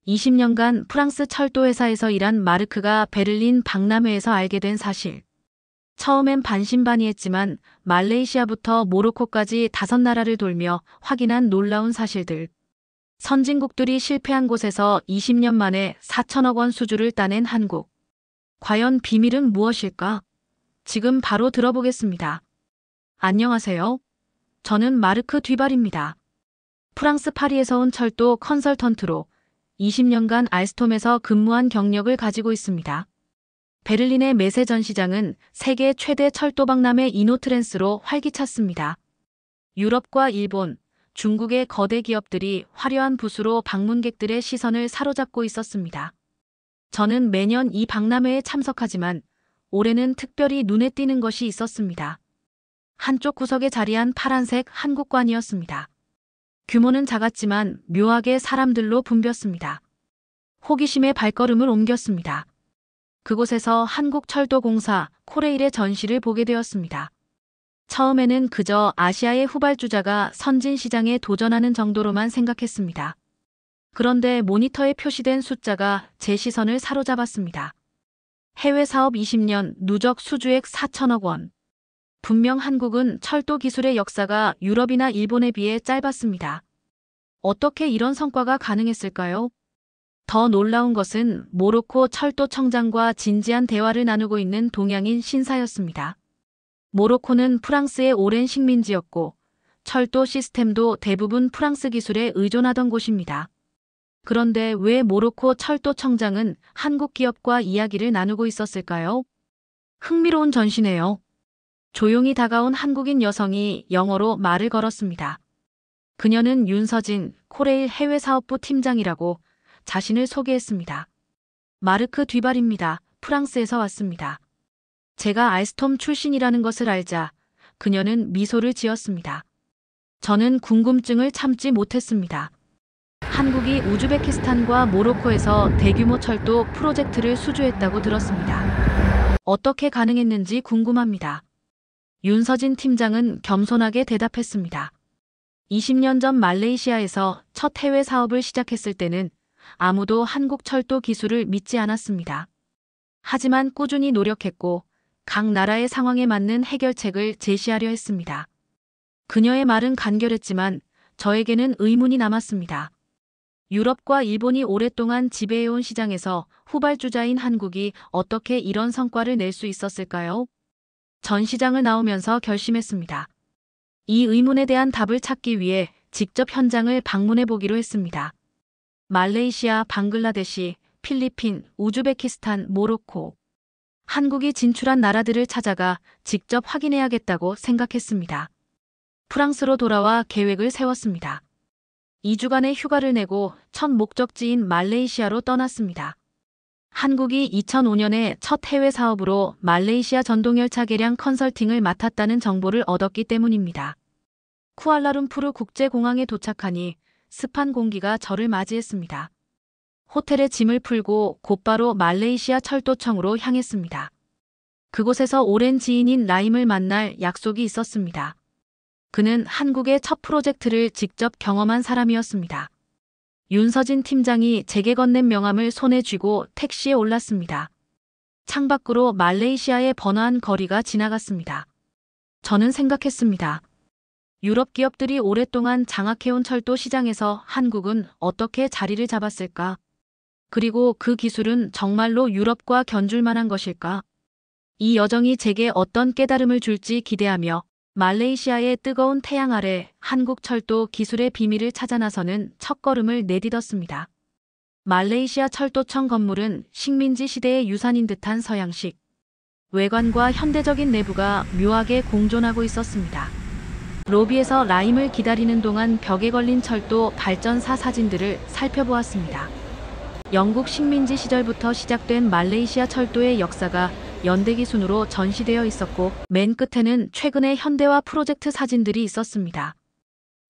20년간 프랑스 철도회사에서 일한 마르크가 베를린 박람회에서 알게 된 사실. 처음엔 반신반의했지만 말레이시아부터 모로코까지 5나라를 돌며 확인한 놀라운 사실들. 선진국들이 실패한 곳에서 20년 만에 4천억 원 수주를 따낸 한국. 과연 비밀은 무엇일까? 지금 바로 들어보겠습니다. 안녕하세요. 저는 마르크 듀발입니다. 프랑스 파리에서 온 철도 컨설턴트로 20년간 알스톰에서 근무한 경력을 가지고 있습니다. 베를린의 메세 전시장은 세계 최대 철도 박람회 이노트랜스로 활기찼습니다. 유럽과 일본, 중국의 거대 기업들이 화려한 부수로 방문객들의 시선을 사로잡고 있었습니다. 저는 매년 이 박람회에 참석하지만 올해는 특별히 눈에 띄는 것이 있었습니다. 한쪽 구석에 자리한 파란색 한국관이었습니다. 규모는 작았지만 묘하게 사람들로 붐볐습니다. 호기심에 발걸음을 옮겼습니다. 그곳에서 한국철도공사 코레일의 전시를 보게 되었습니다. 처음에는 그저 아시아의 후발주자가 선진시장에 도전하는 정도로만 생각했습니다. 그런데 모니터에 표시된 숫자가 제 시선을 사로잡았습니다. 해외 사업 20년 누적 수주액 4천억 원. 분명 한국은 철도 기술의 역사가 유럽이나 일본에 비해 짧았습니다. 어떻게 이런 성과가 가능했을까요? 더 놀라운 것은 모로코 철도청장과 진지한 대화를 나누고 있는 동양인 신사였습니다. 모로코는 프랑스의 오랜 식민지였고 철도 시스템도 대부분 프랑스 기술에 의존하던 곳입니다. 그런데 왜 모로코 철도청장은 한국 기업과 이야기를 나누고 있었을까요? 흥미로운 전시네요. 조용히 다가온 한국인 여성이 영어로 말을 걸었습니다. 그녀는 윤서진 코레일 해외사업부 팀장이라고 자신을 소개했습니다. 마르크 듀발입니다. 프랑스에서 왔습니다. 제가 알스톰 출신이라는 것을 알자 그녀는 미소를 지었습니다. 저는 궁금증을 참지 못했습니다. 한국이 우즈베키스탄과 모로코에서 대규모 철도 프로젝트를 수주했다고 들었습니다. 어떻게 가능했는지 궁금합니다. 윤서진 팀장은 겸손하게 대답했습니다. 20년 전 말레이시아에서 첫 해외 사업을 시작했을 때는 아무도 한국 철도 기술을 믿지 않았습니다. 하지만 꾸준히 노력했고 각 나라의 상황에 맞는 해결책을 제시하려 했습니다. 그녀의 말은 간결했지만 저에게는 의문이 남았습니다. 유럽과 일본이 오랫동안 지배해온 시장에서 후발주자인 한국이 어떻게 이런 성과를 낼 수 있었을까요? 전시장을 나오면서 결심했습니다. 이 의문에 대한 답을 찾기 위해 직접 현장을 방문해 보기로 했습니다. 말레이시아, 방글라데시, 필리핀, 우즈베키스탄, 모로코. 한국이 진출한 나라들을 찾아가 직접 확인해야겠다고 생각했습니다. 프랑스로 돌아와 계획을 세웠습니다. 2주간의 휴가를 내고 첫 목적지인 말레이시아로 떠났습니다. 한국이 2005년에 첫 해외 사업으로 말레이시아 전동열차 개량 컨설팅을 맡았다는 정보를 얻었기 때문입니다. 쿠알라룸푸르 국제공항에 도착하니 습한 공기가 저를 맞이했습니다. 호텔에 짐을 풀고 곧바로 말레이시아 철도청으로 향했습니다. 그곳에서 오랜 지인인 라임을 만날 약속이 있었습니다. 그는 한국의 첫 프로젝트를 직접 경험한 사람이었습니다. 윤서진 팀장이 제게 건넨 명함을 손에 쥐고 택시에 올랐습니다. 창밖으로 말레이시아의 번화한 거리가 지나갔습니다. 저는 생각했습니다. 유럽 기업들이 오랫동안 장악해온 철도 시장에서 한국은 어떻게 자리를 잡았을까? 그리고 그 기술은 정말로 유럽과 견줄 만한 것일까? 이 여정이 제게 어떤 깨달음을 줄지 기대하며 말레이시아의 뜨거운 태양 아래 한국 철도 기술의 비밀을 찾아 나서는 첫걸음을 내딛었습니다. 말레이시아 철도청 건물은 식민지 시대의 유산인 듯한 서양식. 외관과 현대적인 내부가 묘하게 공존하고 있었습니다. 로비에서 라임을 기다리는 동안 벽에 걸린 철도 발전사 사진들을 살펴보았습니다. 영국 식민지 시절부터 시작된 말레이시아 철도의 역사가 연대기 순으로 전시되어 있었고 맨 끝에는 최근의 현대화 프로젝트 사진들이 있었습니다.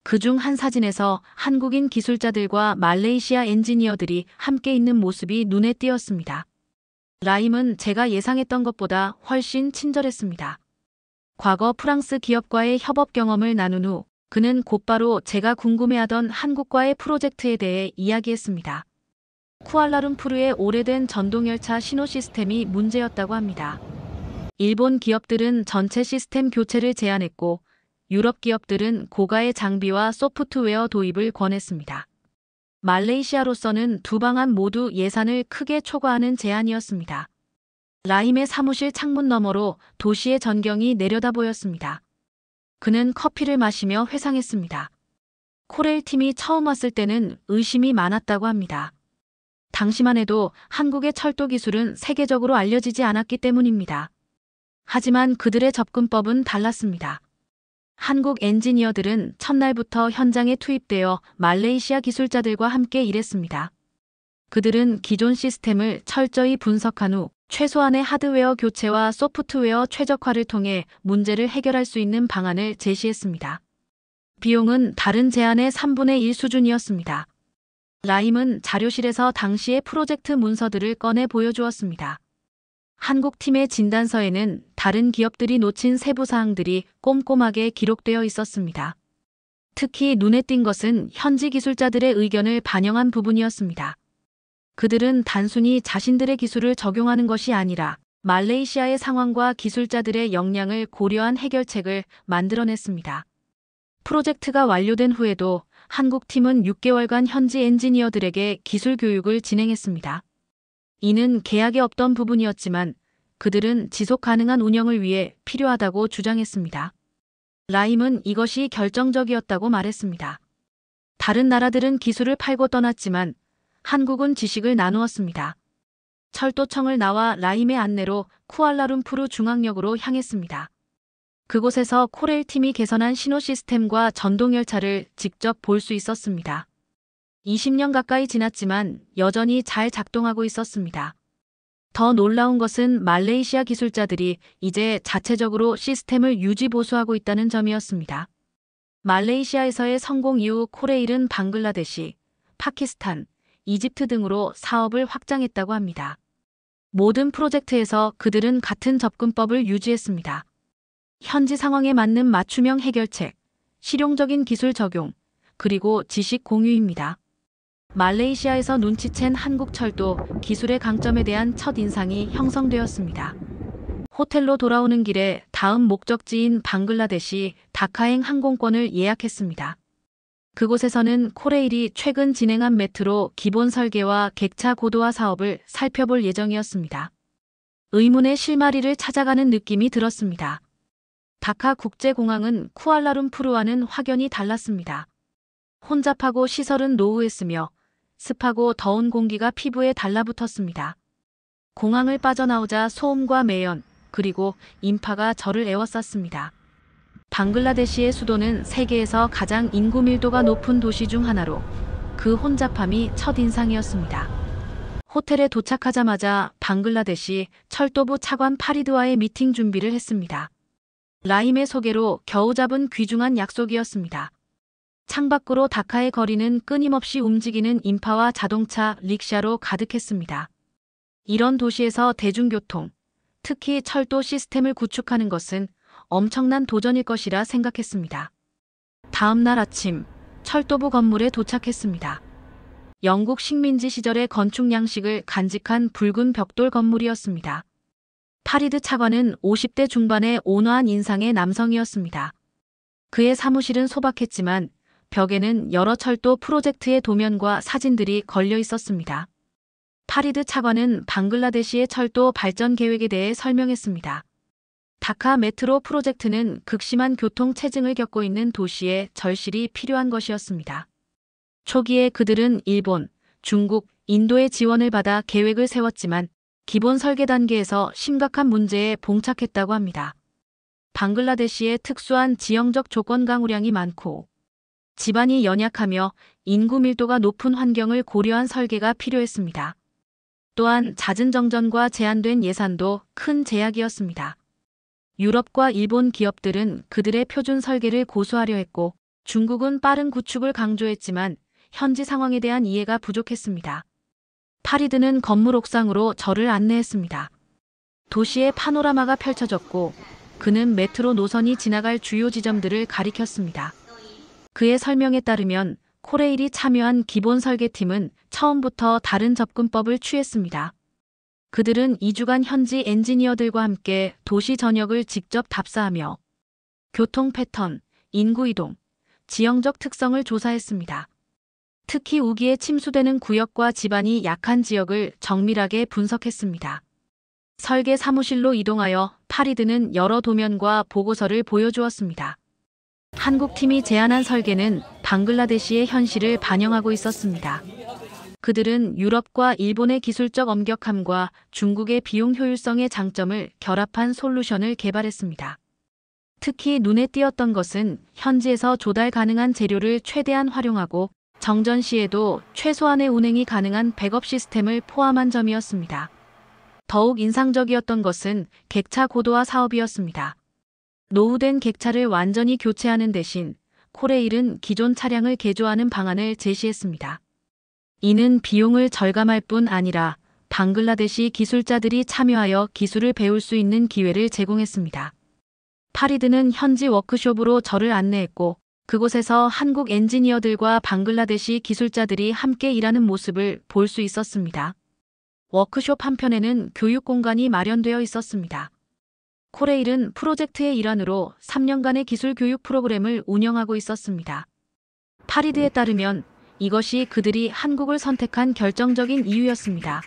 그중 한 사진에서 한국인 기술자들과 말레이시아 엔지니어들이 함께 있는 모습이 눈에 띄었습니다. 라임은 제가 예상했던 것보다 훨씬 친절했습니다. 과거 프랑스 기업과의 협업 경험을 나눈 후 그는 곧바로 제가 궁금해하던 한국과의 프로젝트에 대해 이야기했습니다. 쿠알라룸푸르의 오래된 전동열차 신호 시스템이 문제였다고 합니다. 일본 기업들은 전체 시스템 교체를 제안했고 유럽 기업들은 고가의 장비와 소프트웨어 도입을 권했습니다. 말레이시아로서는 두 방안 모두 예산을 크게 초과하는 제안이었습니다. 라임의 사무실 창문 너머로 도시의 전경이 내려다 보였습니다. 그는 커피를 마시며 회상했습니다. 코레일 팀이 처음 왔을 때는 의심이 많았다고 합니다. 당시만 해도 한국의 철도 기술은 세계적으로 알려지지 않았기 때문입니다. 하지만 그들의 접근법은 달랐습니다. 한국 엔지니어들은 첫날부터 현장에 투입되어 말레이시아 기술자들과 함께 일했습니다. 그들은 기존 시스템을 철저히 분석한 후 최소한의 하드웨어 교체와 소프트웨어 최적화를 통해 문제를 해결할 수 있는 방안을 제시했습니다. 비용은 다른 제안의 3분의 1 수준이었습니다. 라임은 자료실에서 당시의 프로젝트 문서들을 꺼내 보여주었습니다. 한국 팀의 진단서에는 다른 기업들이 놓친 세부 사항들이 꼼꼼하게 기록되어 있었습니다. 특히 눈에 띈 것은 현지 기술자들의 의견을 반영한 부분이었습니다. 그들은 단순히 자신들의 기술을 적용하는 것이 아니라 말레이시아의 상황과 기술자들의 역량을 고려한 해결책을 만들어냈습니다. 프로젝트가 완료된 후에도 한국 팀은 6개월간 현지 엔지니어들에게 기술 교육을 진행했습니다. 이는 계약에 없던 부분이었지만 그들은 지속 가능한 운영을 위해 필요하다고 주장했습니다. 라임은 이것이 결정적이었다고 말했습니다. 다른 나라들은 기술을 팔고 떠났지만 한국은 지식을 나누었습니다. 철도청을 나와 라임의 안내로 쿠알라룸푸르 중앙역으로 향했습니다. 그곳에서 코레일 팀이 개선한 신호 시스템과 전동열차를 직접 볼 수 있었습니다. 20년 가까이 지났지만 여전히 잘 작동하고 있었습니다. 더 놀라운 것은 말레이시아 기술자들이 이제 자체적으로 시스템을 유지 보수하고 있다는 점이었습니다. 말레이시아에서의 성공 이후 코레일은 방글라데시, 파키스탄, 이집트 등으로 사업을 확장했다고 합니다. 모든 프로젝트에서 그들은 같은 접근법을 유지했습니다. 현지 상황에 맞는 맞춤형 해결책, 실용적인 기술 적용, 그리고 지식 공유입니다. 말레이시아에서 눈치챈 한국철도 기술의 강점에 대한 첫인상이 형성되었습니다. 호텔로 돌아오는 길에 다음 목적지인 방글라데시 다카행 항공권을 예약했습니다. 그곳에서는 코레일이 최근 진행한 메트로 기본 설계와 객차 고도화 사업을 살펴볼 예정이었습니다. 의문의 실마리를 찾아가는 느낌이 들었습니다. 다카 국제공항은 쿠알라룸푸르와는 확연히 달랐습니다. 혼잡하고 시설은 노후했으며 습하고 더운 공기가 피부에 달라붙었습니다. 공항을 빠져나오자 소음과 매연, 그리고 인파가 저를 에워쌌습니다. 방글라데시의 수도는 세계에서 가장 인구 밀도가 높은 도시 중 하나로 그 혼잡함이 첫인상이었습니다. 호텔에 도착하자마자 방글라데시 철도부 차관 파리드와의 미팅 준비를 했습니다. 라임의 소개로 겨우 잡은 귀중한 약속이었습니다. 창밖으로 다카의 거리는 끊임없이 움직이는 인파와 자동차, 릭샤로 가득했습니다. 이런 도시에서 대중교통, 특히 철도 시스템을 구축하는 것은 엄청난 도전일 것이라 생각했습니다. 다음 날 아침, 철도부 건물에 도착했습니다. 영국 식민지 시절의 건축 양식을 간직한 붉은 벽돌 건물이었습니다. 파리드 차관은 50대 중반의 온화한 인상의 남성이었습니다. 그의 사무실은 소박했지만 벽에는 여러 철도 프로젝트의 도면과 사진들이 걸려 있었습니다. 파리드 차관은 방글라데시의 철도 발전 계획에 대해 설명했습니다. 다카 메트로 프로젝트는 극심한 교통 체증을 겪고 있는 도시에 절실히 필요한 것이었습니다. 초기에 그들은 일본, 중국, 인도의 지원을 받아 계획을 세웠지만 기본 설계 단계에서 심각한 문제에 봉착했다고 합니다. 방글라데시의 특수한 지형적 조건 강우량이 많고 지반이 연약하며 인구 밀도가 높은 환경을 고려한 설계가 필요했습니다. 또한 잦은 정전과 제한된 예산도 큰 제약이었습니다. 유럽과 일본 기업들은 그들의 표준 설계를 고수하려 했고 중국은 빠른 구축을 강조했지만 현지 상황에 대한 이해가 부족했습니다. 파리드는 건물 옥상으로 저를 안내했습니다. 도시의 파노라마가 펼쳐졌고 그는 메트로 노선이 지나갈 주요 지점들을 가리켰습니다. 그의 설명에 따르면 코레일이 참여한 기본 설계팀은 처음부터 다른 접근법을 취했습니다. 그들은 2주간 현지 엔지니어들과 함께 도시 전역을 직접 답사하며 교통 패턴, 인구 이동, 지형적 특성을 조사했습니다. 특히 우기에 침수되는 구역과 지반이 약한 지역을 정밀하게 분석했습니다. 설계 사무실로 이동하여 파리드는 여러 도면과 보고서를 보여주었습니다. 한국팀이 제안한 설계는 방글라데시의 현실을 반영하고 있었습니다. 그들은 유럽과 일본의 기술적 엄격함과 중국의 비용 효율성의 장점을 결합한 솔루션을 개발했습니다. 특히 눈에 띄었던 것은 현지에서 조달 가능한 재료를 최대한 활용하고 정전 시에도 최소한의 운행이 가능한 백업 시스템을 포함한 점이었습니다. 더욱 인상적이었던 것은 객차 고도화 사업이었습니다. 노후된 객차를 완전히 교체하는 대신 코레일은 기존 차량을 개조하는 방안을 제시했습니다. 이는 비용을 절감할 뿐 아니라 방글라데시 기술자들이 참여하여 기술을 배울 수 있는 기회를 제공했습니다. 파리드는 현지 워크숍으로 저를 안내했고 그곳에서 한국 엔지니어들과 방글라데시 기술자들이 함께 일하는 모습을 볼 수 있었습니다. 워크숍 한편에는 교육 공간이 마련되어 있었습니다. 코레일은 프로젝트의 일환으로 3년간의 기술 교육 프로그램을 운영하고 있었습니다. 파리드에 따르면 이것이 그들이 한국을 선택한 결정적인 이유였습니다.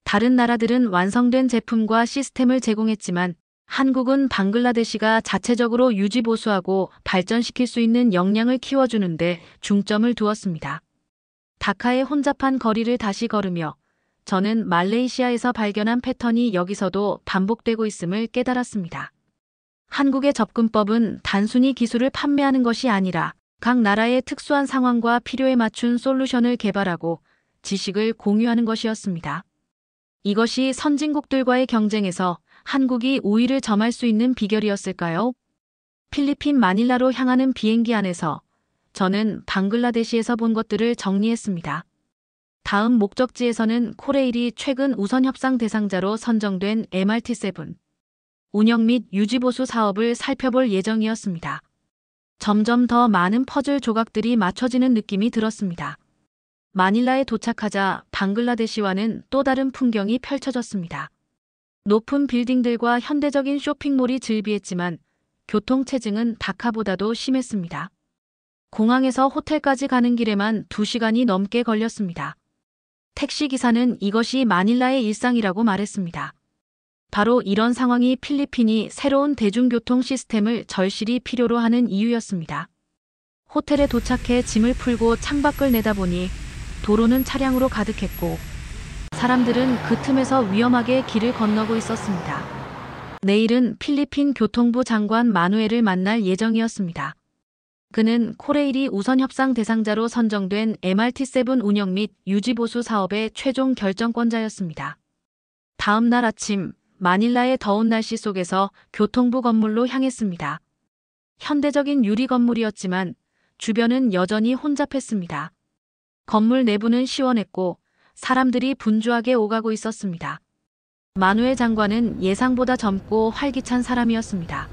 다른 나라들은 완성된 제품과 시스템을 제공했지만 한국은 방글라데시가 자체적으로 유지보수하고 발전시킬 수 있는 역량을 키워주는데 중점을 두었습니다. 다카의 혼잡한 거리를 다시 걸으며 저는 말레이시아에서 발견한 패턴이 여기서도 반복되고 있음을 깨달았습니다. 한국의 접근법은 단순히 기술을 판매하는 것이 아니라 각 나라의 특수한 상황과 필요에 맞춘 솔루션을 개발하고 지식을 공유하는 것이었습니다. 이것이 선진국들과의 경쟁에서 한국이 우위를 점할 수 있는 비결이었을까요? 필리핀 마닐라로 향하는 비행기 안에서 저는 방글라데시에서 본 것들을 정리했습니다. 다음 목적지에서는 코레일이 최근 우선 협상 대상자로 선정된 MRT7 운영 및 유지보수 사업을 살펴볼 예정이었습니다. 점점 더 많은 퍼즐 조각들이 맞춰지는 느낌이 들었습니다. 마닐라에 도착하자 방글라데시와는 또 다른 풍경이 펼쳐졌습니다. 높은 빌딩들과 현대적인 쇼핑몰이 즐비했지만 교통체증은 다카보다도 심했습니다. 공항에서 호텔까지 가는 길에만 2시간이 넘게 걸렸습니다. 택시기사는 이것이 마닐라의 일상이라고 말했습니다. 바로 이런 상황이 필리핀이 새로운 대중교통 시스템을 절실히 필요로 하는 이유였습니다. 호텔에 도착해 짐을 풀고 창밖을 내다보니 도로는 차량으로 가득했고 사람들은 그 틈에서 위험하게 길을 건너고 있었습니다. 내일은 필리핀 교통부 장관 마누엘을 만날 예정이었습니다. 그는 코레일이 우선 협상 대상자로 선정된 MRT7 운영 및 유지보수 사업의 최종 결정권자였습니다. 다음 날 아침 마닐라의 더운 날씨 속에서 교통부 건물로 향했습니다. 현대적인 유리 건물이었지만 주변은 여전히 혼잡했습니다. 건물 내부는 시원했고 사람들이 분주하게 오가고 있었습니다. 마누엘 장관은 예상보다 젊고 활기찬 사람이었습니다.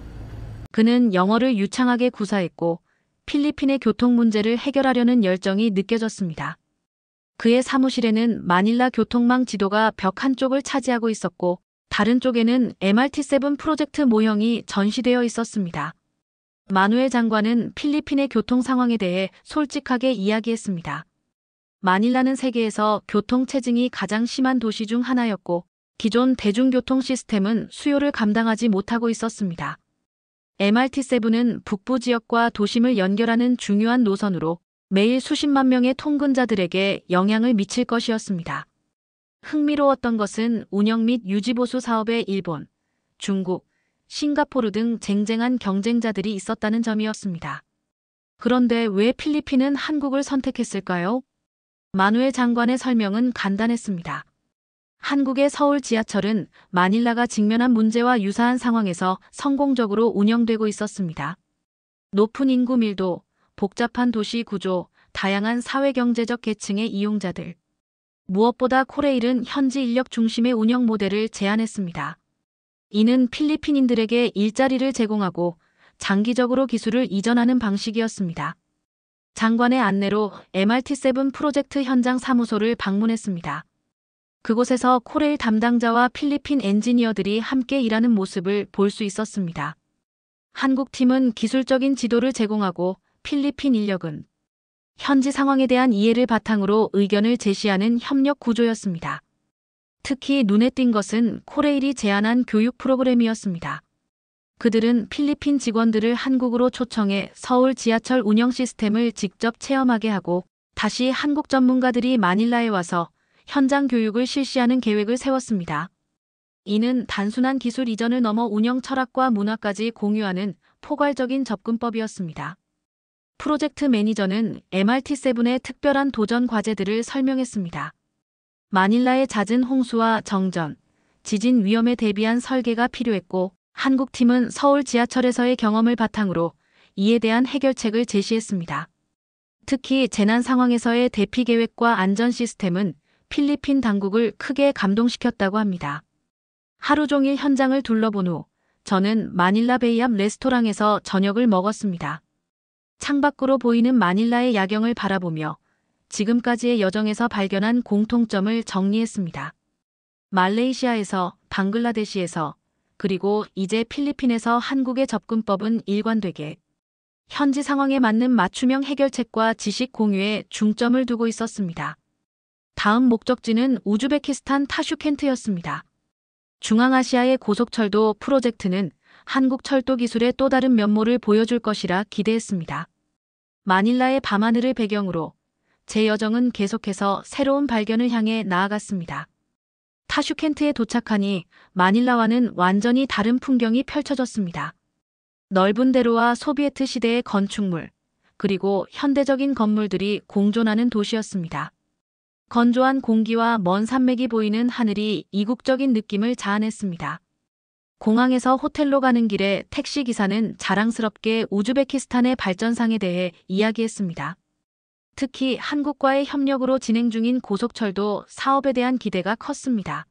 그는 영어를 유창하게 구사했고 필리핀의 교통 문제를 해결하려는 열정이 느껴졌습니다. 그의 사무실에는 마닐라 교통망 지도가 벽 한쪽을 차지하고 있었고 다른 쪽에는 MRT7 프로젝트 모형이 전시되어 있었습니다. 마누엘 장관은 필리핀의 교통 상황에 대해 솔직하게 이야기했습니다. 마닐라는 세계에서 교통체증이 가장 심한 도시 중 하나였고 기존 대중교통 시스템은 수요를 감당하지 못하고 있었습니다. MRT7은 북부 지역과 도심을 연결하는 중요한 노선으로 매일 수십만 명의 통근자들에게 영향을 미칠 것이었습니다. 흥미로웠던 것은 운영 및 유지보수 사업에 일본, 중국, 싱가포르 등 쟁쟁한 경쟁자들이 있었다는 점이었습니다. 그런데 왜 필리핀은 한국을 선택했을까요? 마누엘 장관의 설명은 간단했습니다. 한국의 서울 지하철은 마닐라가 직면한 문제와 유사한 상황에서 성공적으로 운영되고 있었습니다. 높은 인구 밀도, 복잡한 도시 구조, 다양한 사회경제적 계층의 이용자들. 무엇보다 코레일은 현지 인력 중심의 운영 모델을 제안했습니다. 이는 필리핀인들에게 일자리를 제공하고 장기적으로 기술을 이전하는 방식이었습니다. 장관의 안내로 MRT7 프로젝트 현장 사무소를 방문했습니다. 그곳에서 코레일 담당자와 필리핀 엔지니어들이 함께 일하는 모습을 볼 수 있었습니다. 한국 팀은 기술적인 지도를 제공하고 필리핀 인력은 현지 상황에 대한 이해를 바탕으로 의견을 제시하는 협력 구조였습니다. 특히 눈에 띈 것은 코레일이 제안한 교육 프로그램이었습니다. 그들은 필리핀 직원들을 한국으로 초청해 서울 지하철 운영 시스템을 직접 체험하게 하고 다시 한국 전문가들이 마닐라에 와서 현장 교육을 실시하는 계획을 세웠습니다. 이는 단순한 기술 이전을 넘어 운영 철학과 문화까지 공유하는 포괄적인 접근법이었습니다. 프로젝트 매니저는 MRT7의 특별한 도전 과제들을 설명했습니다. 마닐라의 잦은 홍수와 정전, 지진 위험에 대비한 설계가 필요했고 한국 팀은 서울 지하철에서의 경험을 바탕으로 이에 대한 해결책을 제시했습니다. 특히 재난 상황에서의 대피 계획과 안전 시스템은 필리핀 당국을 크게 감동시켰다고 합니다. 하루 종일 현장을 둘러본 후 저는 마닐라 베이 앞 레스토랑에서 저녁을 먹었습니다. 창밖으로 보이는 마닐라의 야경을 바라보며 지금까지의 여정에서 발견한 공통점을 정리했습니다. 말레이시아에서, 방글라데시에서, 그리고 이제 필리핀에서 한국의 접근법은 일관되게 현지 상황에 맞는 맞춤형 해결책과 지식 공유에 중점을 두고 있었습니다. 다음 목적지는 우즈베키스탄 타슈켄트였습니다. 중앙아시아의 고속철도 프로젝트는 한국 철도 기술의 또 다른 면모를 보여줄 것이라 기대했습니다. 마닐라의 밤하늘을 배경으로 제 여정은 계속해서 새로운 발견을 향해 나아갔습니다. 타슈켄트에 도착하니 마닐라와는 완전히 다른 풍경이 펼쳐졌습니다. 넓은 대로와 소비에트 시대의 건축물, 그리고 현대적인 건물들이 공존하는 도시였습니다. 건조한 공기와 먼 산맥이 보이는 하늘이 이국적인 느낌을 자아냈습니다. 공항에서 호텔로 가는 길에 택시기사는 자랑스럽게 우즈베키스탄의 발전상에 대해 이야기했습니다. 특히 한국과의 협력으로 진행 중인 고속철도 사업에 대한 기대가 컸습니다.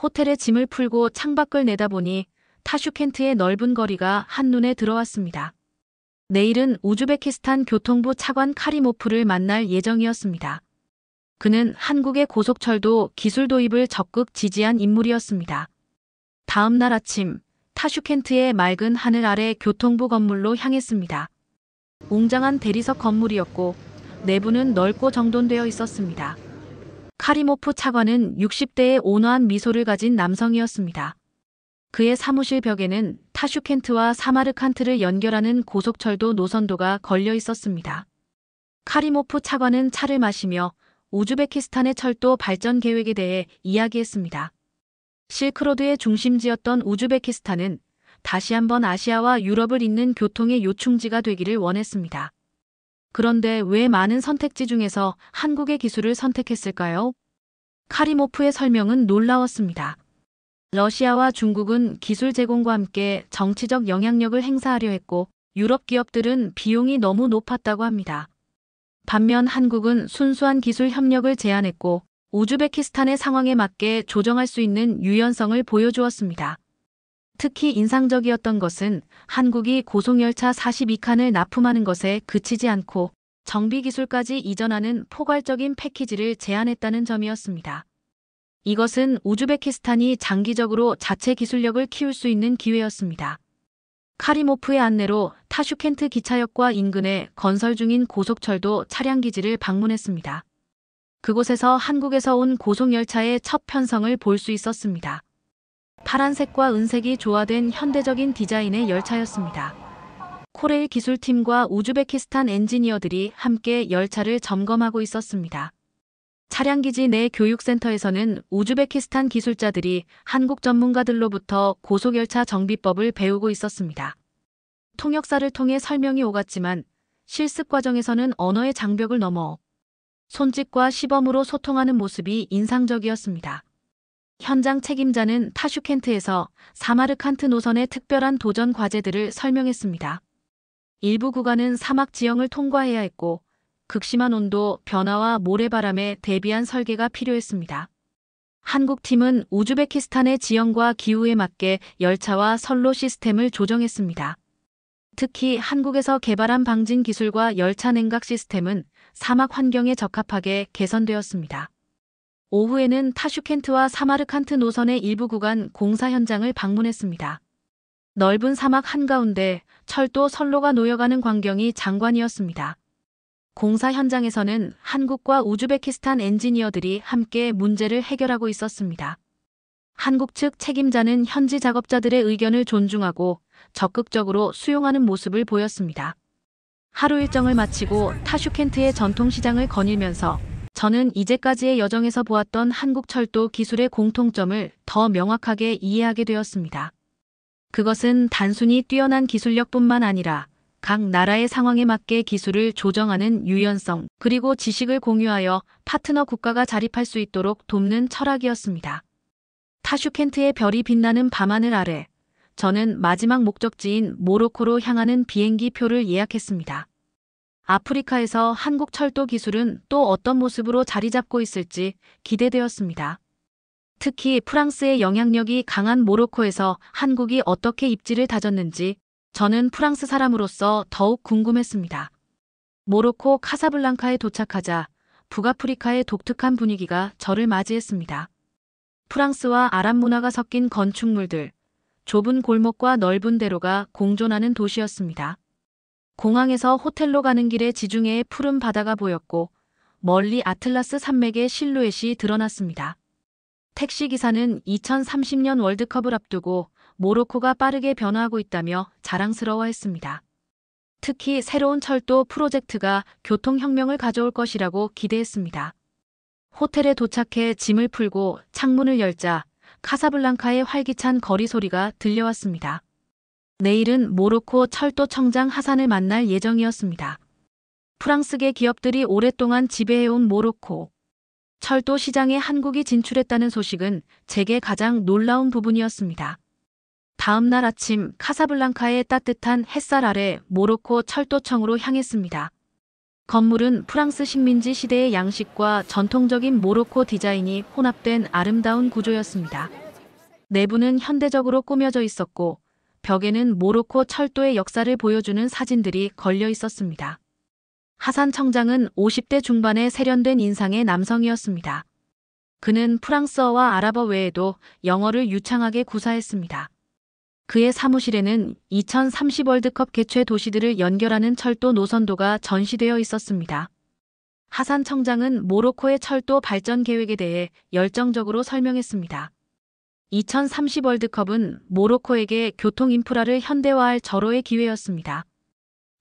호텔에 짐을 풀고 창밖을 내다보니 타슈켄트의 넓은 거리가 한눈에 들어왔습니다. 내일은 우즈베키스탄 교통부 차관 카리모프를 만날 예정이었습니다. 그는 한국의 고속철도 기술 도입을 적극 지지한 인물이었습니다. 다음 날 아침, 타슈켄트의 맑은 하늘 아래 교통부 건물로 향했습니다. 웅장한 대리석 건물이었고 내부는 넓고 정돈되어 있었습니다. 카리모프 차관은 60대의 온화한 미소를 가진 남성이었습니다. 그의 사무실 벽에는 타슈켄트와 사마르칸트를 연결하는 고속철도 노선도가 걸려 있었습니다. 카리모프 차관은 차를 마시며 우즈베키스탄의 철도 발전 계획에 대해 이야기했습니다. 실크로드의 중심지였던 우즈베키스탄은 다시 한번 아시아와 유럽을 잇는 교통의 요충지가 되기를 원했습니다. 그런데 왜 많은 선택지 중에서 한국의 기술을 선택했을까요? 카리모프의 설명은 놀라웠습니다. 러시아와 중국은 기술 제공과 함께 정치적 영향력을 행사하려 했고 유럽 기업들은 비용이 너무 높았다고 합니다. 반면 한국은 순수한 기술 협력을 제안했고 우즈베키스탄의 상황에 맞게 조정할 수 있는 유연성을 보여주었습니다. 특히 인상적이었던 것은 한국이 고속열차 42칸을 납품하는 것에 그치지 않고 정비기술까지 이전하는 포괄적인 패키지를 제안했다는 점이었습니다. 이것은 우즈베키스탄이 장기적으로 자체 기술력을 키울 수 있는 기회였습니다. 카리모프의 안내로 타슈켄트 기차역과 인근에 건설 중인 고속철도 차량기지를 방문했습니다. 그곳에서 한국에서 온 고속열차의 첫 편성을 볼 수 있었습니다. 파란색과 은색이 조화된 현대적인 디자인의 열차였습니다. 코레일 기술팀과 우즈베키스탄 엔지니어들이 함께 열차를 점검하고 있었습니다. 차량기지 내 교육센터에서는 우즈베키스탄 기술자들이 한국 전문가들로부터 고속열차 정비법을 배우고 있었습니다. 통역사를 통해 설명이 오갔지만 실습 과정에서는 언어의 장벽을 넘어 손짓과 시범으로 소통하는 모습이 인상적이었습니다. 현장 책임자는 타슈켄트에서 사마르칸트 노선의 특별한 도전 과제들을 설명했습니다. 일부 구간은 사막 지형을 통과해야 했고 극심한 온도, 변화와 모래바람에 대비한 설계가 필요했습니다. 한국 팀은 우즈베키스탄의 지형과 기후에 맞게 열차와 선로 시스템을 조정했습니다. 특히 한국에서 개발한 방진 기술과 열차 냉각 시스템은 사막 환경에 적합하게 개선되었습니다. 오후에는 타슈켄트와 사마르칸트 노선의 일부 구간 공사 현장을 방문했습니다. 넓은 사막 한가운데 철도 선로가 놓여가는 광경이 장관이었습니다. 공사 현장에서는 한국과 우즈베키스탄 엔지니어들이 함께 문제를 해결하고 있었습니다. 한국 측 책임자는 현지 작업자들의 의견을 존중하고 적극적으로 수용하는 모습을 보였습니다. 하루 일정을 마치고 타슈켄트의 전통시장을 거닐면서 저는 이제까지의 여정에서 보았던 한국 철도 기술의 공통점을 더 명확하게 이해하게 되었습니다. 그것은 단순히 뛰어난 기술력뿐만 아니라 각 나라의 상황에 맞게 기술을 조정하는 유연성, 그리고 지식을 공유하여 파트너 국가가 자립할 수 있도록 돕는 철학이었습니다. 타슈켄트의 별이 빛나는 밤하늘 아래, 저는 마지막 목적지인 모로코로 향하는 비행기 표를 예약했습니다. 아프리카에서 한국 철도 기술은 또 어떤 모습으로 자리 잡고 있을지 기대되었습니다. 특히 프랑스의 영향력이 강한 모로코에서 한국이 어떻게 입지를 다졌는지 저는 프랑스 사람으로서 더욱 궁금했습니다. 모로코 카사블랑카에 도착하자 북아프리카의 독특한 분위기가 저를 맞이했습니다. 프랑스와 아랍 문화가 섞인 건축물들, 좁은 골목과 넓은 대로가 공존하는 도시였습니다. 공항에서 호텔로 가는 길에 지중해의 푸른 바다가 보였고 멀리 아틀라스 산맥의 실루엣이 드러났습니다. 택시기사는 2030년 월드컵을 앞두고 모로코가 빠르게 변화하고 있다며 자랑스러워했습니다. 특히 새로운 철도 프로젝트가 교통혁명을 가져올 것이라고 기대했습니다. 호텔에 도착해 짐을 풀고 창문을 열자 카사블랑카의 활기찬 거리 소리가 들려왔습니다. 내일은 모로코 철도청장 하산을 만날 예정이었습니다. 프랑스계 기업들이 오랫동안 지배해온 모로코. 철도 시장에 한국이 진출했다는 소식은 제게 가장 놀라운 부분이었습니다. 다음 날 아침 카사블랑카의 따뜻한 햇살 아래 모로코 철도청으로 향했습니다. 건물은 프랑스 식민지 시대의 양식과 전통적인 모로코 디자인이 혼합된 아름다운 구조였습니다. 내부는 현대적으로 꾸며져 있었고 벽에는 모로코 철도의 역사를 보여주는 사진들이 걸려 있었습니다. 하산 청장은 50대 중반의 세련된 인상의 남성이었습니다. 그는 프랑스어와 아랍어 외에도 영어를 유창하게 구사했습니다. 그의 사무실에는 2030 월드컵 개최 도시들을 연결하는 철도 노선도가 전시되어 있었습니다. 하산 청장은 모로코의 철도 발전 계획에 대해 열정적으로 설명했습니다. 2030 월드컵은 모로코에게 교통 인프라를 현대화할 절호의 기회였습니다.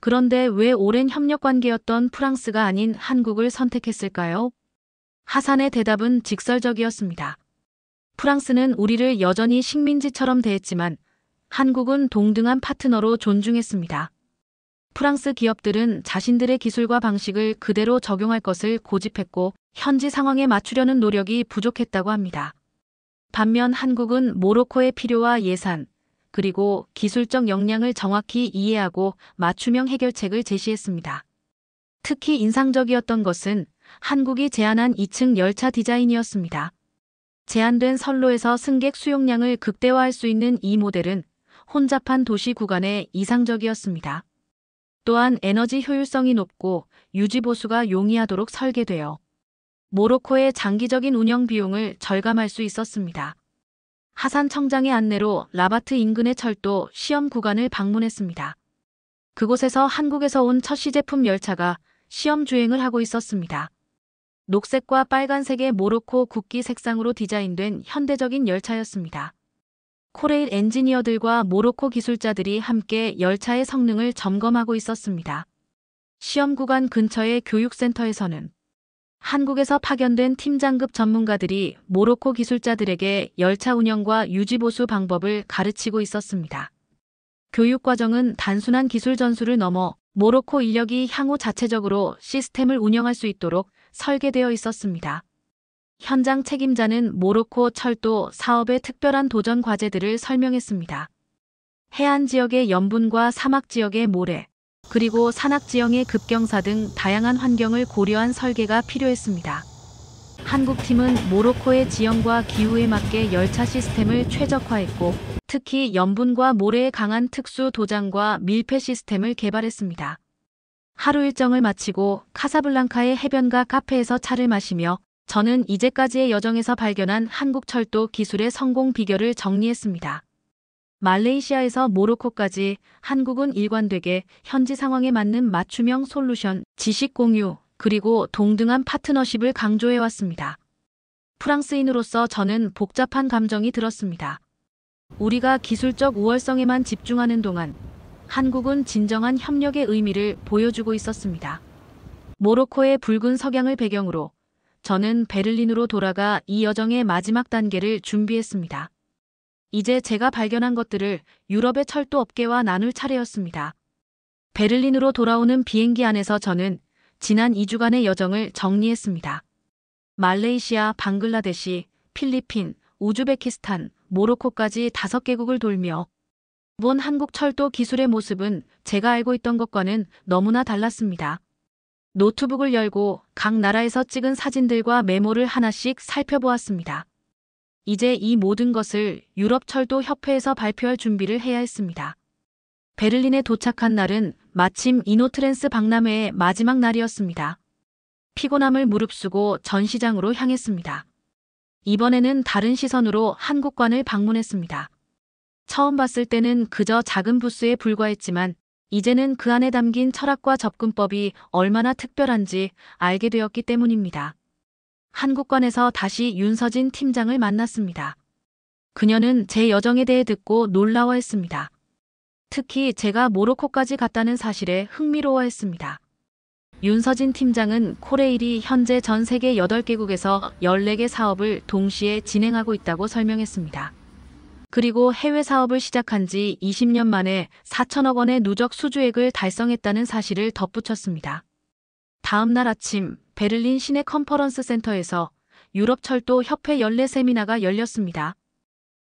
그런데 왜 오랜 협력 관계였던 프랑스가 아닌 한국을 선택했을까요? 하산의 대답은 직설적이었습니다. 프랑스는 우리를 여전히 식민지처럼 대했지만 한국은 동등한 파트너로 존중했습니다. 프랑스 기업들은 자신들의 기술과 방식을 그대로 적용할 것을 고집했고 현지 상황에 맞추려는 노력이 부족했다고 합니다. 반면 한국은 모로코의 필요와 예산, 그리고 기술적 역량을 정확히 이해하고 맞춤형 해결책을 제시했습니다. 특히 인상적이었던 것은 한국이 제안한 2층 열차 디자인이었습니다. 제한된 선로에서 승객 수용량을 극대화할 수 있는 이 모델은 혼잡한 도시 구간에 이상적이었습니다. 또한 에너지 효율성이 높고 유지 보수가 용이하도록 설계되어 모로코의 장기적인 운영 비용을 절감할 수 있었습니다. 하산 청장의 안내로 라바트 인근의 철도 시험 구간을 방문했습니다. 그곳에서 한국에서 온 첫 시제품 열차가 시험 주행을 하고 있었습니다. 녹색과 빨간색의 모로코 국기 색상으로 디자인된 현대적인 열차였습니다. 코레일 엔지니어들과 모로코 기술자들이 함께 열차의 성능을 점검하고 있었습니다. 시험 구간 근처의 교육센터에서는 한국에서 파견된 팀장급 전문가들이 모로코 기술자들에게 열차 운영과 유지보수 방법을 가르치고 있었습니다. 교육 과정은 단순한 기술 전수를 넘어 모로코 인력이 향후 자체적으로 시스템을 운영할 수 있도록 설계되어 있었습니다. 현장 책임자는 모로코 철도 사업의 특별한 도전 과제들을 설명했습니다. 해안 지역의 염분과 사막 지역의 모래, 그리고 산악 지형의 급경사 등 다양한 환경을 고려한 설계가 필요했습니다. 한국팀은 모로코의 지형과 기후에 맞게 열차 시스템을 최적화했고, 특히 염분과 모래에 강한 특수 도장과 밀폐 시스템을 개발했습니다. 하루 일정을 마치고 카사블랑카의 해변가 카페에서 차를 마시며 저는 이제까지의 여정에서 발견한 한국 철도 기술의 성공 비결을 정리했습니다. 말레이시아에서 모로코까지 한국은 일관되게 현지 상황에 맞는 맞춤형 솔루션, 지식 공유, 그리고 동등한 파트너십을 강조해왔습니다. 프랑스인으로서 저는 복잡한 감정이 들었습니다. 우리가 기술적 우월성에만 집중하는 동안 한국은 진정한 협력의 의미를 보여주고 있었습니다. 모로코의 붉은 석양을 배경으로 저는 베를린으로 돌아가 이 여정의 마지막 단계를 준비했습니다. 이제 제가 발견한 것들을 유럽의 철도 업계와 나눌 차례였습니다. 베를린으로 돌아오는 비행기 안에서 저는 지난 2주간의 여정을 정리했습니다. 말레이시아, 방글라데시, 필리핀, 우즈베키스탄, 모로코까지 5개국을 돌며 본 한국 철도 기술의 모습은 제가 알고 있던 것과는 너무나 달랐습니다. 노트북을 열고 각 나라에서 찍은 사진들과 메모를 하나씩 살펴보았습니다. 이제 이 모든 것을 유럽철도협회에서 발표할 준비를 해야 했습니다. 베를린에 도착한 날은 마침 이노트랜스 박람회의 마지막 날이었습니다. 피곤함을 무릅쓰고 전시장으로 향했습니다. 이번에는 다른 시선으로 한국관을 방문했습니다. 처음 봤을 때는 그저 작은 부스에 불과했지만 이제는 그 안에 담긴 철학과 접근법이 얼마나 특별한지 알게 되었기 때문입니다. 한국관에서 다시 윤서진 팀장을 만났습니다. 그녀는 제 여정에 대해 듣고 놀라워했습니다. 특히 제가 모로코까지 갔다는 사실에 흥미로워했습니다. 윤서진 팀장은 코레일이 현재 전 세계 8개국에서 14개 사업을 동시에 진행하고 있다고 설명했습니다. 그리고 해외 사업을 시작한 지 20년 만에 4천억 원의 누적 수주액을 달성했다는 사실을 덧붙였습니다. 다음 날 아침 베를린 시내 컨퍼런스 센터에서 유럽철도 협회 연례 세미나가 열렸습니다.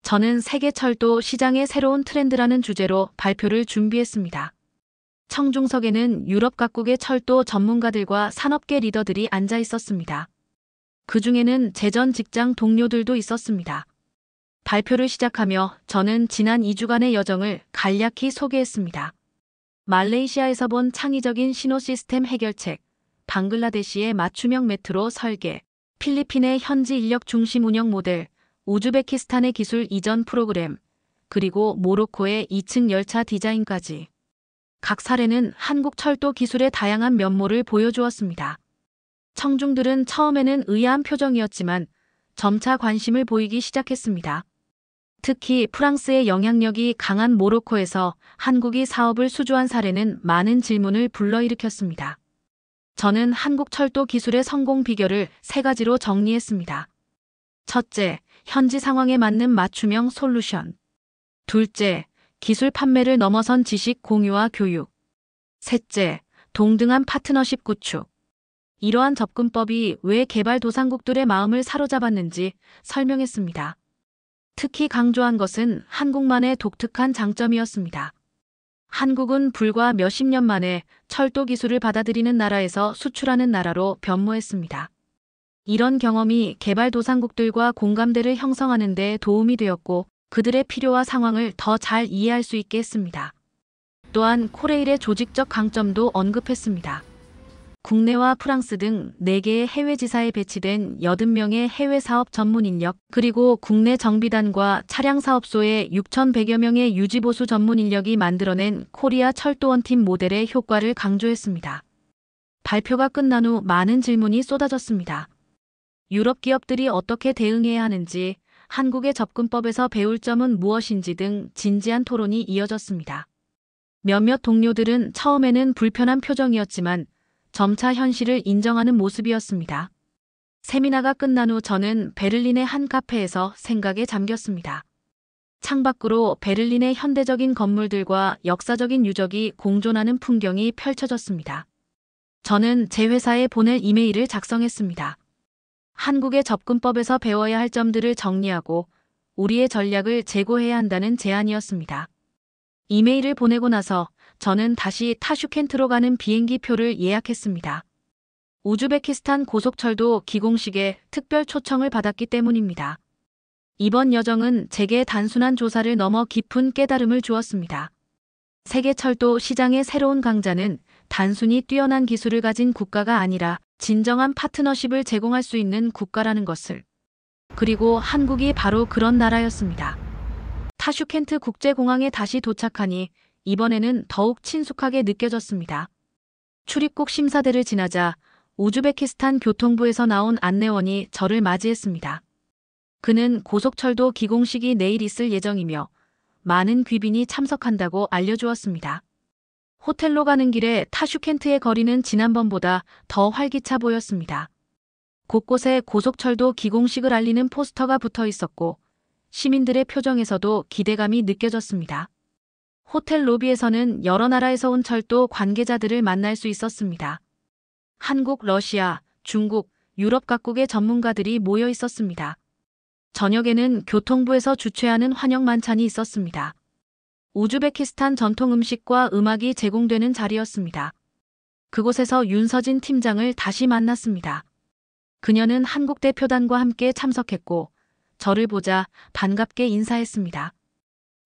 저는 세계 철도 시장의 새로운 트렌드라는 주제로 발표를 준비했습니다. 청중석에는 유럽 각국의 철도 전문가들과 산업계 리더들이 앉아 있었습니다. 그 중에는 제 전 직장 동료들도 있었습니다. 발표를 시작하며 저는 지난 2주간의 여정을 간략히 소개했습니다. 말레이시아에서 본 창의적인 신호 시스템 해결책, 방글라데시의 맞춤형 메트로 설계, 필리핀의 현지 인력 중심 운영 모델, 우즈베키스탄의 기술 이전 프로그램, 그리고 모로코의 2층 열차 디자인까지. 각 사례는 한국 철도 기술의 다양한 면모를 보여주었습니다. 청중들은 처음에는 의아한 표정이었지만 점차 관심을 보이기 시작했습니다. 특히 프랑스의 영향력이 강한 모로코에서 한국이 사업을 수주한 사례는 많은 질문을 불러일으켰습니다. 저는 한국 철도 기술의 성공 비결을 3가지로 정리했습니다. 첫째, 현지 상황에 맞는 맞춤형 솔루션. 둘째, 기술 판매를 넘어선 지식 공유와 교육. 셋째, 동등한 파트너십 구축. 이러한 접근법이 왜 개발도상국들의 마음을 사로잡았는지 설명했습니다. 특히 강조한 것은 한국만의 독특한 장점이었습니다. 한국은 불과 몇십 년 만에 철도 기술을 받아들이는 나라에서 수출하는 나라로 변모했습니다. 이런 경험이 개발도상국들과 공감대를 형성하는 데 도움이 되었고 그들의 필요와 상황을 더 잘 이해할 수 있게 했습니다. 또한 코레일의 조직적 강점도 언급했습니다. 국내와 프랑스 등 4개의 해외 지사에 배치된 80명의 해외 사업 전문 인력, 그리고 국내 정비단과 차량 사업소의 6,100여 명의 유지보수 전문 인력이 만들어낸 코리아 철도원팀 모델의 효과를 강조했습니다. 발표가 끝난 후 많은 질문이 쏟아졌습니다. 유럽 기업들이 어떻게 대응해야 하는지, 한국의 접근법에서 배울 점은 무엇인지 등 진지한 토론이 이어졌습니다. 몇몇 동료들은 처음에는 불편한 표정이었지만 점차 현실을 인정하는 모습이었습니다. 세미나가 끝난 후 저는 베를린의 한 카페에서 생각에 잠겼습니다. 창밖으로 베를린의 현대적인 건물들과 역사적인 유적이 공존하는 풍경이 펼쳐졌습니다. 저는 제 회사에 보낼 이메일을 작성했습니다. 한국의 접근법에서 배워야 할 점들을 정리하고 우리의 전략을 제고해야 한다는 제안이었습니다. 이메일을 보내고 나서 저는 다시 타슈켄트로 가는 비행기 표를 예약했습니다. 우즈베키스탄 고속철도 기공식에 특별 초청을 받았기 때문입니다. 이번 여정은 제게 단순한 조사를 넘어 깊은 깨달음을 주었습니다. 세계 철도 시장의 새로운 강자는 단순히 뛰어난 기술을 가진 국가가 아니라 진정한 파트너십을 제공할 수 있는 국가라는 것을. 그리고 한국이 바로 그런 나라였습니다. 타슈켄트 국제공항에 다시 도착하니 이번에는 더욱 친숙하게 느껴졌습니다. 출입국 심사대를 지나자 우즈베키스탄 교통부에서 나온 안내원이 저를 맞이했습니다. 그는 고속철도 기공식이 내일 있을 예정이며 많은 귀빈이 참석한다고 알려주었습니다. 호텔로 가는 길에 타슈켄트의 거리는 지난번보다 더 활기차 보였습니다. 곳곳에 고속철도 기공식을 알리는 포스터가 붙어 있었고 시민들의 표정에서도 기대감이 느껴졌습니다. 호텔 로비에서는 여러 나라에서 온 철도 관계자들을 만날 수 있었습니다. 한국, 러시아, 중국, 유럽 각국의 전문가들이 모여 있었습니다. 저녁에는 교통부에서 주최하는 환영 만찬이 있었습니다. 우즈베키스탄 전통 음식과 음악이 제공되는 자리였습니다. 그곳에서 윤서진 팀장을 다시 만났습니다. 그녀는 한국 대표단과 함께 참석했고 저를 보자 반갑게 인사했습니다.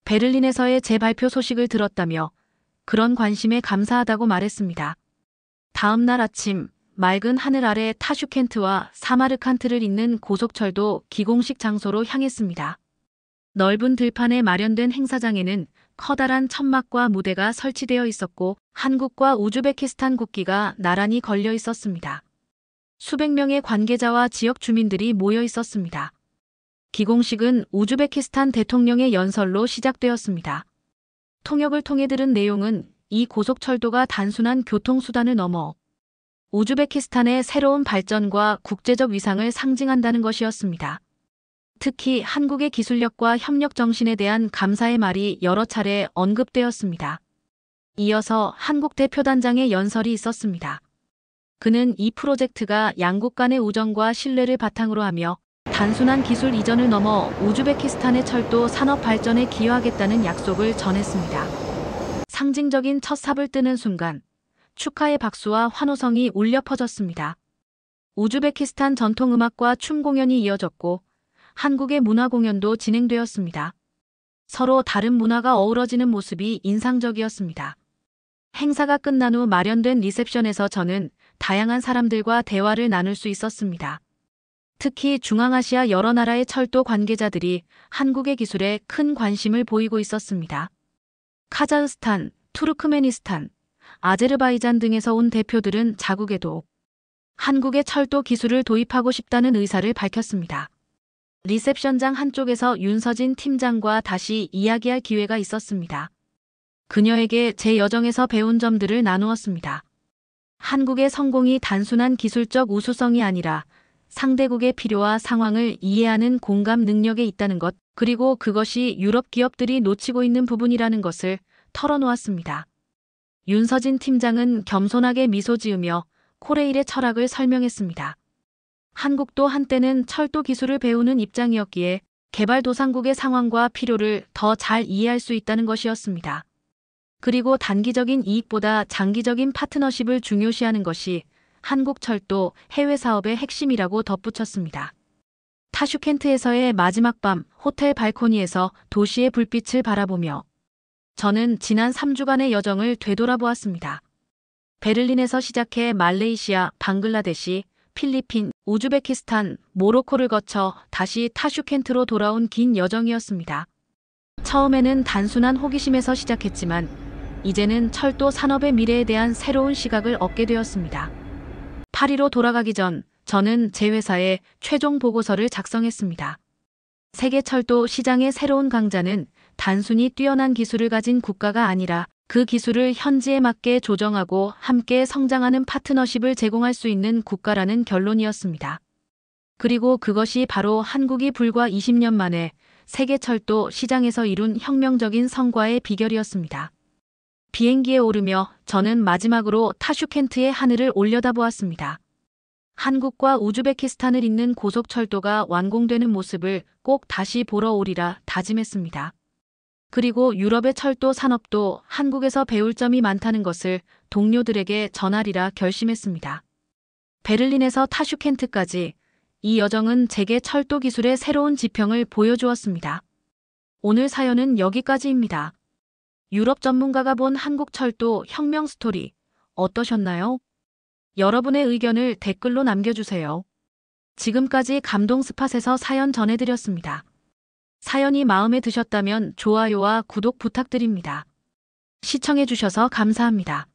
베를린에서의 제 발표 소식을 들었다며 그런 관심에 감사하다고 말했습니다. 다음 날 아침 맑은 하늘 아래 타슈켄트와 사마르칸트를 잇는 고속철도 기공식 장소로 향했습니다. 넓은 들판에 마련된 행사장에는 커다란 천막과 무대가 설치되어 있었고 한국과 우즈베키스탄 국기가 나란히 걸려 있었습니다. 수백 명의 관계자와 지역 주민들이 모여 있었습니다. 기공식은 우즈베키스탄 대통령의 연설로 시작되었습니다. 통역을 통해 들은 내용은 이 고속철도가 단순한 교통수단을 넘어 우즈베키스탄의 새로운 발전과 국제적 위상을 상징한다는 것이었습니다. 특히 한국의 기술력과 협력 정신에 대한 감사의 말이 여러 차례 언급되었습니다. 이어서 한국 대표단장의 연설이 있었습니다. 그는 이 프로젝트가 양국 간의 우정과 신뢰를 바탕으로 하며 단순한 기술 이전을 넘어 우즈베키스탄의 철도 산업 발전에 기여하겠다는 약속을 전했습니다. 상징적인 첫 삽을 뜨는 순간 축하의 박수와 환호성이 울려 퍼졌습니다. 우즈베키스탄 전통음악과 춤 공연이 이어졌고 한국의 문화 공연도 진행되었습니다. 서로 다른 문화가 어우러지는 모습이 인상적이었습니다. 행사가 끝난 후 마련된 리셉션에서 저는 다양한 사람들과 대화를 나눌 수 있었습니다. 특히 중앙아시아 여러 나라의 철도 관계자들이 한국의 기술에 큰 관심을 보이고 있었습니다. 카자흐스탄, 투르크메니스탄, 아제르바이잔 등에서 온 대표들은 자국에도 한국의 철도 기술을 도입하고 싶다는 의사를 밝혔습니다. 리셉션장 한쪽에서 윤서진 팀장과 다시 이야기할 기회가 있었습니다. 그녀에게 제 여정에서 배운 점들을 나누었습니다. 한국의 성공이 단순한 기술적 우수성이 아니라 상대국의 필요와 상황을 이해하는 공감 능력에 있다는 것, 그리고 그것이 유럽 기업들이 놓치고 있는 부분이라는 것을 털어놓았습니다. 윤서진 팀장은 겸손하게 미소 지으며 코레일의 철학을 설명했습니다. 한국도 한때는 철도 기술을 배우는 입장이었기에 개발도상국의 상황과 필요를 더 잘 이해할 수 있다는 것이었습니다. 그리고 단기적인 이익보다 장기적인 파트너십을 중요시하는 것이 한국 철도 해외 사업의 핵심이라고 덧붙였습니다. 타슈켄트에서의 마지막 밤 호텔 발코니에서 도시의 불빛을 바라보며 저는 지난 3주간의 여정을 되돌아보았습니다. 베를린에서 시작해 말레이시아, 방글라데시, 필리핀, 우즈베키스탄, 모로코를 거쳐 다시 타슈켄트로 돌아온 긴 여정이었습니다. 처음에는 단순한 호기심에서 시작했지만 이제는 철도 산업의 미래에 대한 새로운 시각을 얻게 되었습니다. 파리로 돌아가기 전 저는 제 회사에 최종 보고서를 작성했습니다. 세계 철도 시장의 새로운 강자는 단순히 뛰어난 기술을 가진 국가가 아니라 그 기술을 현지에 맞게 조정하고 함께 성장하는 파트너십을 제공할 수 있는 국가라는 결론이었습니다. 그리고 그것이 바로 한국이 불과 20년 만에 세계 철도 시장에서 이룬 혁명적인 성과의 비결이었습니다. 비행기에 오르며 저는 마지막으로 타슈켄트의 하늘을 올려다보았습니다. 한국과 우즈베키스탄을 잇는 고속철도가 완공되는 모습을 꼭 다시 보러 오리라 다짐했습니다. 그리고 유럽의 철도 산업도 한국에서 배울 점이 많다는 것을 동료들에게 전하리라 결심했습니다. 베를린에서 타슈켄트까지 이 여정은 제게 철도 기술의 새로운 지평을 보여주었습니다. 오늘 사연은 여기까지입니다. 유럽 전문가가 본 한국 철도 혁명 스토리 어떠셨나요? 여러분의 의견을 댓글로 남겨주세요. 지금까지 감동 스팟에서 사연 전해드렸습니다. 사연이 마음에 드셨다면 좋아요와 구독 부탁드립니다. 시청해주셔서 감사합니다.